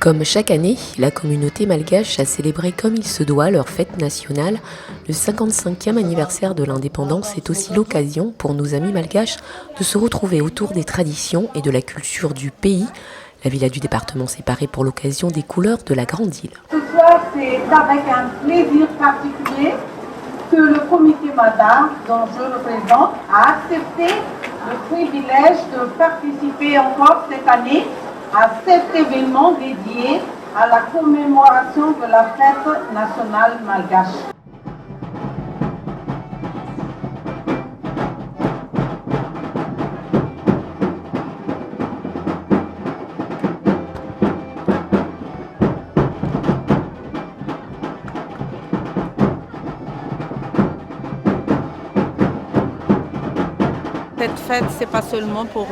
Comme chaque année, la communauté malgache a célébré comme il se doit leur fête nationale. Le 55e anniversaire de l'indépendance est aussi l'occasion pour nos amis malgaches de se retrouver autour des traditions et de la culture du pays. La villa du département séparée pour l'occasion des couleurs de la Grande Île. Ce soir, c'est avec un plaisir particulier que le comité MADA, dont je représente, a accepté le privilège de participer encore cette année à cet événement dédié à la commémoration de la fête nationale malgache. Cette fête, c'est pas seulement pour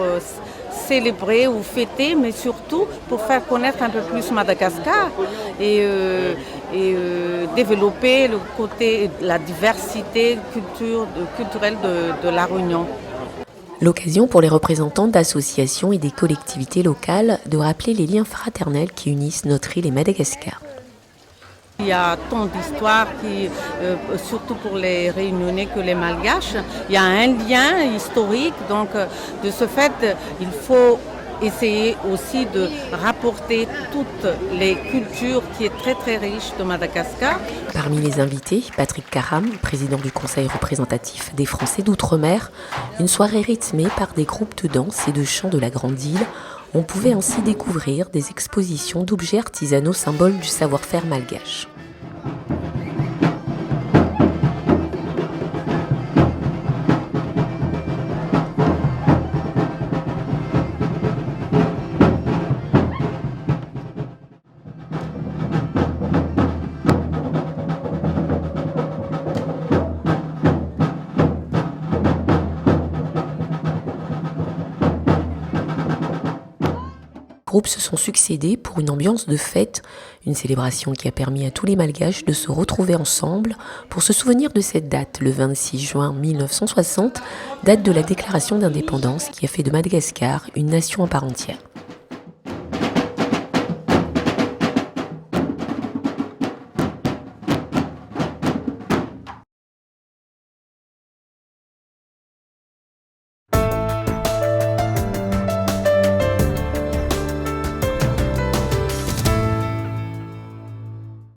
célébrer ou fêter, mais surtout pour faire connaître un peu plus Madagascar et développer le côté, la diversité culturelle de la Réunion. L'occasion pour les représentants d'associations et des collectivités locales de rappeler les liens fraternels qui unissent notre île et Madagascar. Il y a tant d'histoires, surtout pour les Réunionnais que les Malgaches. Il y a un lien historique, donc de ce fait, il faut essayer aussi de rapporter toutes les cultures qui est très très riche de Madagascar. Parmi les invités, Patrick Karam, président du Conseil représentatif des Français d'Outre-mer, une soirée rythmée par des groupes de danse et de chants de la Grande Île. On pouvait ainsi découvrir des expositions d'objets artisanaux symboles du savoir-faire malgache. Groupes se sont succédés pour une ambiance de fête, une célébration qui a permis à tous les Malgaches de se retrouver ensemble pour se souvenir de cette date, le 26 juin 1960, date de la déclaration d'indépendance qui a fait de Madagascar une nation à part entière.